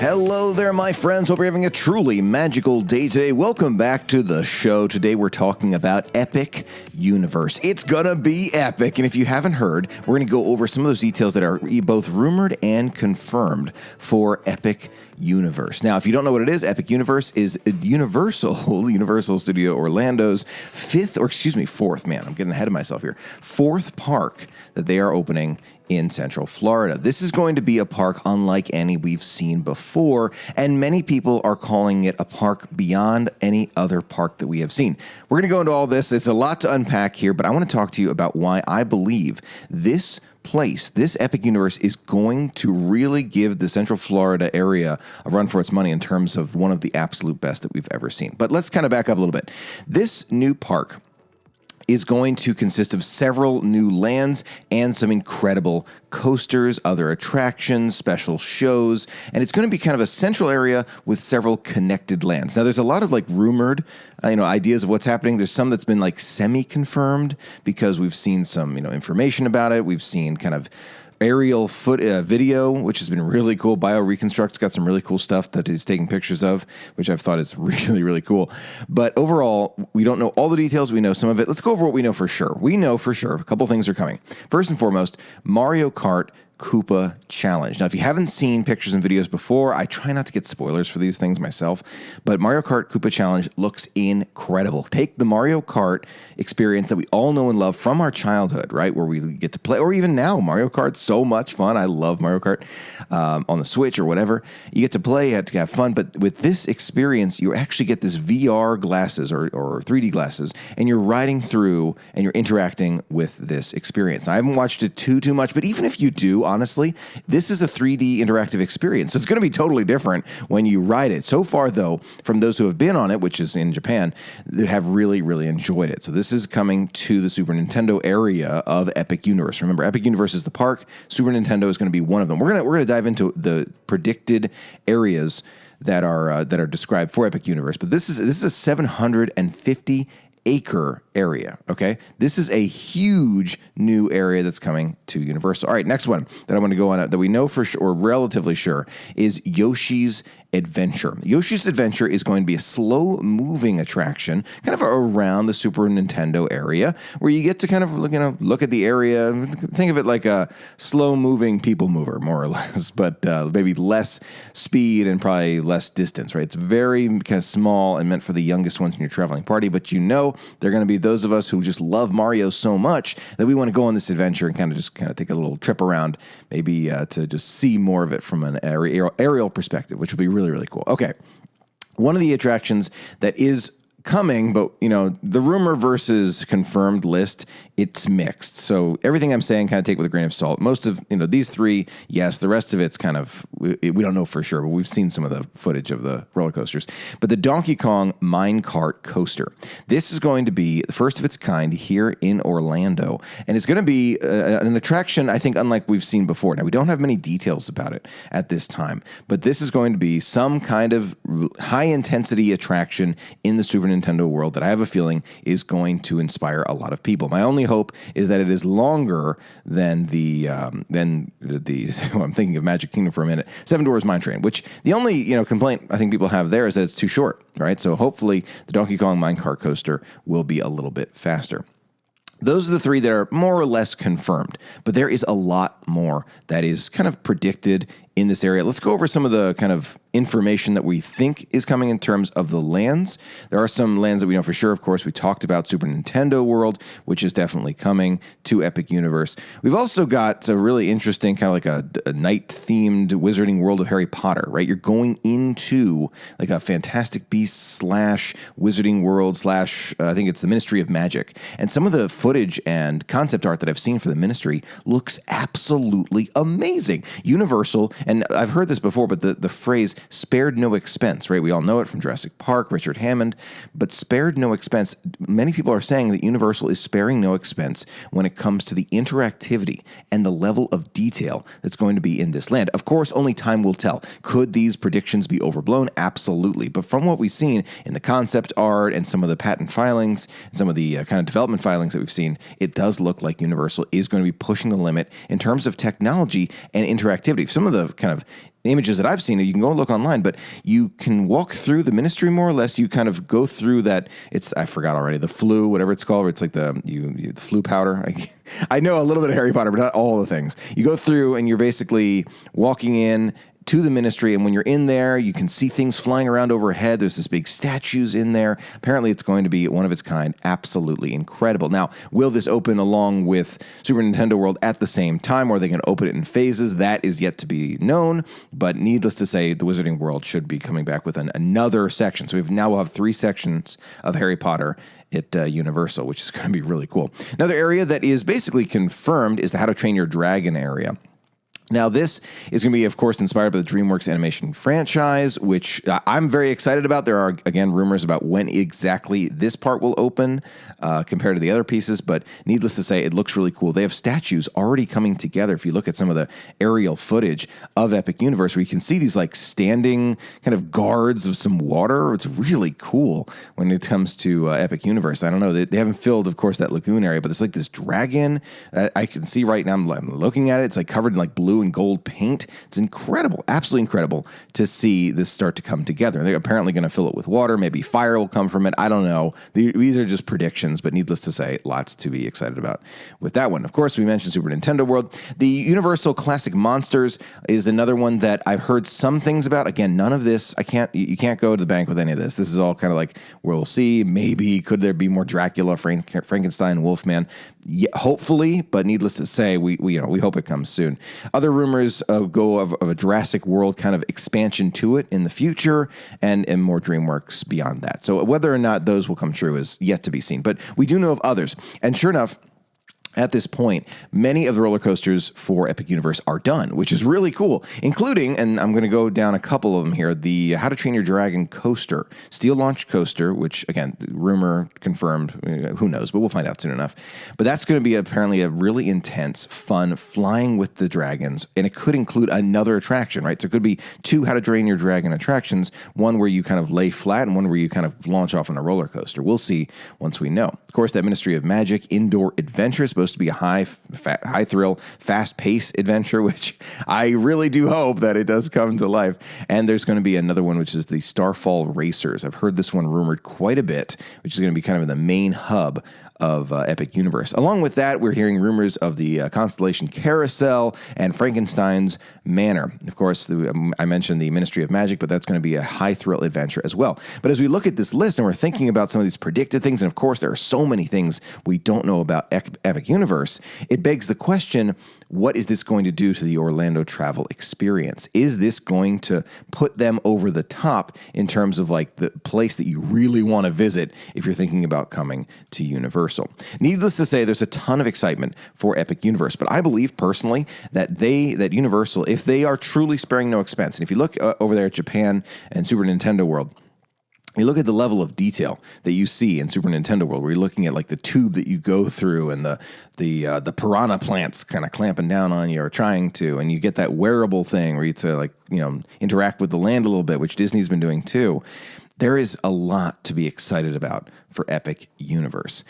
Hello there, my friends. Hope you're having a truly magical day today. Welcome back to the show. Today we're talking about Epic Universe. It's gonna be epic, and if you haven't heard, we're gonna go over some of those details that are both rumored and confirmed for Epic Universe. Now, if you don't know what it is, Epic Universe is Universal Studio Orlando's fourth, man, I'm getting ahead of myself here, fourth park that they are opening in Central Florida. This is going to be a park unlike any we've seen before, and many people are calling it a park beyond any other park that we have seen. We're going to go into all this. It's a lot to unpack here, but I want to talk to you about why I believe this place, this Epic Universe, is going to really give the Central Florida area a run for its money in terms of one of the absolute best that we've ever seen. But let's kind of back up a little bit. This new park is going to consist of several new lands and some incredible coasters, other attractions, special shows, and it's going to be kind of a central area with several connected lands. Now, there's a lot of rumored, ideas of what's happening. There's some that's been semi-confirmed because we've seen some, information about it. We've seen kind of aerial video, which has been really cool. BioReconstruct's got some really cool stuff that he's taking pictures of, which I've thought is really, really cool. But overall, we don't know all the details. We know some of it. Let's go over what we know for sure. We know for sure a couple things are coming. First and foremost, Mario Kart Koopa Challenge. Now, if you haven't seen pictures and videos before, I try not to get spoilers for these things myself, but Mario Kart Koopa Challenge looks incredible. Take the Mario Kart experience that we all know and love from our childhood, right, where we get to play, or even now, Mario Kart's so much fun. I love Mario Kart on the Switch or whatever. You get to play, you have to have fun, but with this experience, you actually get this VR glasses or 3D glasses, and you're riding through and you're interacting with this experience. Now, I haven't watched it too much, but even if you do, honestly, this is a 3D interactive experience. So it's going to be totally different when you ride it. So far, though, from those who have been on it, which is in Japan, they have really, really enjoyed it. So this is coming to the Super Nintendo area of Epic Universe. Remember, Epic Universe is the park. Super Nintendo is going to be one of them. We're going to dive into the predicted areas that are described for Epic Universe. But this is a 750-acre area, okay? This is a huge new area that's coming to Universal. All right, next one that I want to go on that we know for sure, or relatively sure, is Yoshi's Adventure. Yoshi's Adventure is going to be a slow-moving attraction kind of around the Super Nintendo area where you get to kind of look at the area. Think of it like a slow-moving people mover, more or less, but maybe less speed and probably less distance, right? It's very kind of small and meant for the youngest ones in your traveling party, but they're going to be those of us who just love Mario so much that we want to go on this adventure and kind of take a little trip around, maybe to just see more of it from an aerial perspective, which will be really, really cool. Okay. One of the attractions that is coming, but the rumor versus confirmed list, it's mixed. So everything I'm saying kind of take with a grain of salt. Most of these three, yes. The rest of it's kind of we don't know for sure, but we've seen some of the footage of the roller coasters. But the Donkey Kong Minecart Coaster, this is going to be the first of its kind here in Orlando, and it's going to be an attraction I think unlike we've seen before. Now we don't have many details about it at this time, but this is going to be some kind of high intensity attraction in the Super Nintendo world that I have a feeling is going to inspire a lot of people. My only hope is that it is longer than the I'm thinking of Magic Kingdom for a minute, Seven Dwarfs Mine Train, which the only complaint I think people have there is that it's too short, right? So hopefully the Donkey Kong Minecart Coaster will be a little bit faster. Those are the three that are more or less confirmed, but there is a lot more that is kind of predicted in this area. Let's go over some of the kind of information that we think is coming in terms of the lands. There are some lands that we know for sure. Of course, we talked about Super Nintendo World, which is definitely coming to Epic Universe. We've also got a really interesting kind of like a night-themed wizarding world of Harry Potter, right? You're going into like a Fantastic Beasts / wizarding world / I think it's the Ministry of Magic. And some of the footage and concept art that I've seen for the Ministry looks absolutely amazing. Universal, and I've heard this before, but the phrase spared no expense, right? We all know it from Jurassic Park, Richard Hammond, but spared no expense. Many people are saying that Universal is sparing no expense when it comes to the interactivity and the level of detail that's going to be in this land. Of course, only time will tell. Could these predictions be overblown? Absolutely. But from what we've seen in the concept art and some of the patent filings and some of the kind of development filings that we've seen, it does look like Universal is going to be pushing the limit in terms of technology and interactivity. Some of the kind of the images that I've seen, you can go and look online, but you can walk through the ministry more or less. You kind of go through that. I forgot already, the flu, whatever it's called. It's like the flu powder. I know a little bit of Harry Potter, but not all the things. You go through and you're basically walking in to the ministry, and when you're in there, you can see things flying around overhead. There's this big statues in there. Apparently, it's going to be one of its kind, absolutely incredible. Now, will this open along with Super Nintendo World at the same time, or are they going to open it in phases? That is yet to be known, but needless to say, the Wizarding World should be coming back with another section. So we'll have 3 sections of Harry Potter at Universal, which is going to be really cool. Another area that is basically confirmed is the How to Train Your Dragon area. Now, this is going to be, of course, inspired by the DreamWorks animation franchise, which I'm very excited about. There are, again, rumors about when exactly this part will open compared to the other pieces, but needless to say, it looks really cool. They have statues already coming together. If you look at some of the aerial footage of Epic Universe, where you can see these like standing kind of guards of some water, it's really cool when it comes to Epic Universe. I don't know. They haven't filled, of course, that lagoon area, but it's like this dragon I can see right now. I'm looking at it. It's like covered in like blue and gold paint. It's incredible, absolutely incredible to see this start to come together. They're apparently going to fill it with water. Maybe fire will come from it. I don't know. These are just predictions, but needless to say, lots to be excited about with that one. Of course, we mentioned Super Nintendo World. The Universal Classic Monsters is another one that I've heard some things about. Again, none of this, you can't go to the bank with any of this. This is all kind of like, we'll see. Maybe could there be more Dracula, Frankenstein, Wolfman? Yeah, hopefully, but needless to say, we hope it comes soon. Other rumors go of a Jurassic World kind of expansion to it in the future, and more DreamWorks beyond that. So whether or not those will come true is yet to be seen. But we do know of others, and sure enough, at this point, many of the roller coasters for Epic Universe are done, which is really cool, including, and I'm going to go down a couple of them here, the How to Train Your Dragon coaster, steel launch coaster, which, again, rumor confirmed, who knows, but we'll find out soon enough. But that's going to be apparently a really intense, fun, flying with the dragons, and it could include another attraction, right? So it could be 2 How to Train Your Dragon attractions, one where you kind of lay flat and one where you kind of launch off on a roller coaster. We'll see once we know. Of course, that Ministry of Magic indoor adventure is supposed to be a high thrill, fast pace adventure, which I really do hope that it does come to life. And there's going to be another one, which is the Starfall Racers. I've heard this one rumored quite a bit, which is going to be kind of in the main hub of Epic Universe. Along with that, we're hearing rumors of the Constellation Carousel and Frankenstein's Manor. Of course, I mentioned the Ministry of Magic, but that's going to be a high thrill adventure as well. But as we look at this list and we're thinking about some of these predicted things, and of course there are so many things we don't know about Epic Universe, it begs the question, what is this going to do to the Orlando travel experience? Is this going to put them over the top in terms of like the place that you really want to visit if you're thinking about coming to Universal? Needless to say, there's a ton of excitement for Epic Universe, but I believe personally that Universal, if they are truly sparing no expense, and if you look over there at Japan and Super Nintendo World, you look at the level of detail that you see in Super Nintendo World, where you're looking at like the tube that you go through and the piranha plants kind of clamping down on you or trying to, and you get that wearable thing where you to interact with the land a little bit, which Disney's been doing too. There is a lot to be excited about for Epic Universe.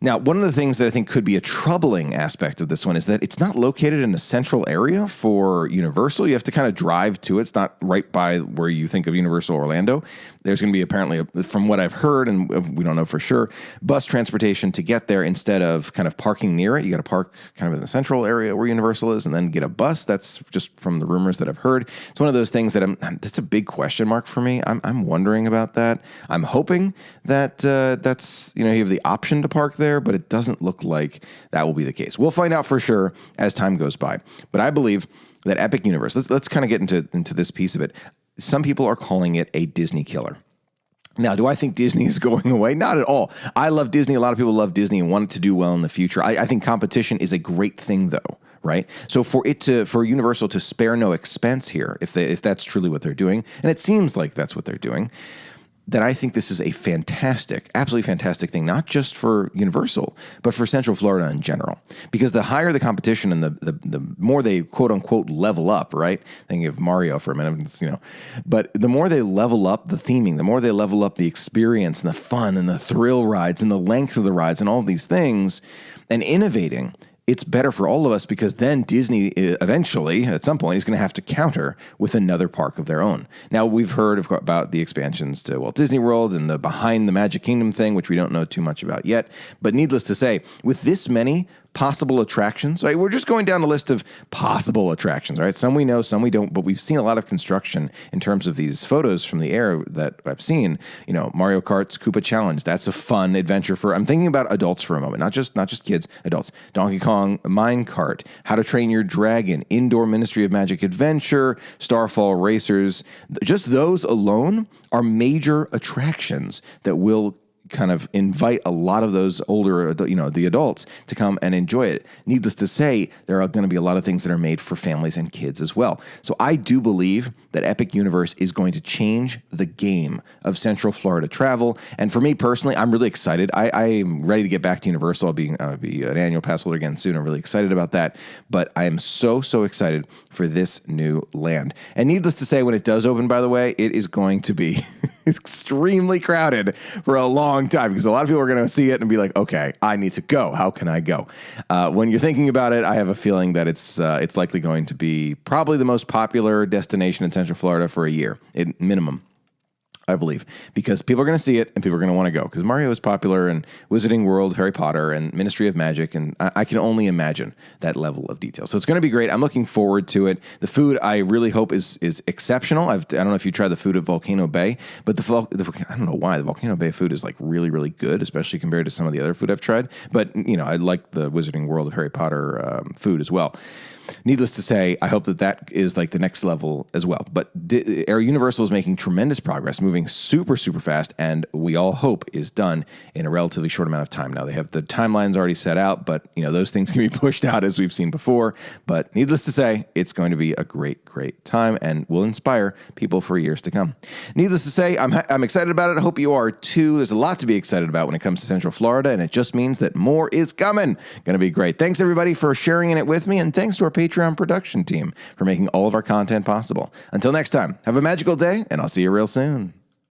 Now, one of the things that I think could be a troubling aspect of this one is that it's not located in a central area for Universal. You have to kind of drive to it. It's not right by where you think of Universal Orlando. There's going to be apparently, from what I've heard, and we don't know for sure, bus transportation to get there instead of kind of parking near it. You got to park kind of in the central area where Universal is and then get a bus. That's just from the rumors that I've heard. It's one of those things that that's a big question mark for me. I'm wondering about that. I'm hoping that that's, you have the option to park there, but it doesn't look like that will be the case. We'll find out for sure as time goes by. But I believe that Epic Universe, let's kind of get into this piece of it. Some people are calling it a Disney killer. Now, do I think Disney is going away? Not at all. I love Disney. A lot of people love Disney and want it to do well in the future. I think competition is a great thing, though, right? So for Universal to spare no expense here, if that's truly what they're doing, and it seems like that's what they're doing, then I think this is a fantastic, absolutely fantastic thing, not just for Universal, but for Central Florida in general. Because the higher the competition and the more they quote unquote level up, right? Thinking of Mario for a minute, but the more they level up the theming, the more they level up the experience and the fun and the thrill rides and the length of the rides and all of these things, and innovating it's better for all of us because then Disney eventually, at some point, is going to have to counter with another park of their own. Now, we've heard about the expansions to Walt Disney World and the Behind the Magic Kingdom thing, which we don't know too much about yet. But needless to say, with this many possible attractions, right? We're just going down a list of possible attractions, right? Some we know, some we don't, but we've seen a lot of construction in terms of these photos from the air that I've seen. You know, Mario Kart's Koopa Challenge. That's a fun adventure I'm thinking about adults for a moment, not just kids, adults. Donkey Kong Mine Cart, How to Train Your Dragon, Indoor Ministry of Magic Adventure, Starfall Racers. Just those alone are major attractions that will kind of invite a lot of those older, the adults to come and enjoy it. Needless to say, there are going to be a lot of things that are made for families and kids as well. So I do believe that Epic Universe is going to change the game of Central Florida travel. And for me personally, I'm really excited. I am ready to get back to Universal. I'll be an annual pass holder again soon. I'm really excited about that. But I am so excited for this new land. And needless to say, when it does open, by the way, it is going to be extremely crowded for a long time because a lot of people are going to see it and be like, okay, I need to go. How can I go? When you're thinking about it, I have a feeling that it's likely going to be probably the most popular destination in Central Florida for a year, minimum. I believe, because people are going to see it and people are going to want to go because Mario is popular and Wizarding World, Harry Potter, and Ministry of Magic, and I can only imagine that level of detail. So it's going to be great. I'm looking forward to it. The food, I really hope is exceptional. I don't know if you tried the food at Volcano Bay, but I don't know why the Volcano Bay food is like really, really good, especially compared to some of the other food I've tried. But I like the Wizarding World of Harry Potter food as well. Needless to say, I hope that is like the next level as well. But Air Universal is making tremendous progress, moving super fast, and we all hope is done in a relatively short amount of time. Now, they have the timelines already set out, but those things can be pushed out as we've seen before. But needless to say, it's going to be a great time and will inspire people for years to come. Needless to say, I'm excited about it. I hope you are too. There's a lot to be excited about when it comes to Central Florida, and it just means that more is coming. Going to be great. Thanks, everybody, for sharing in it with me, and thanks to our Patreon production team for making all of our content possible. Until next time, have a magical day, and I'll see you real soon.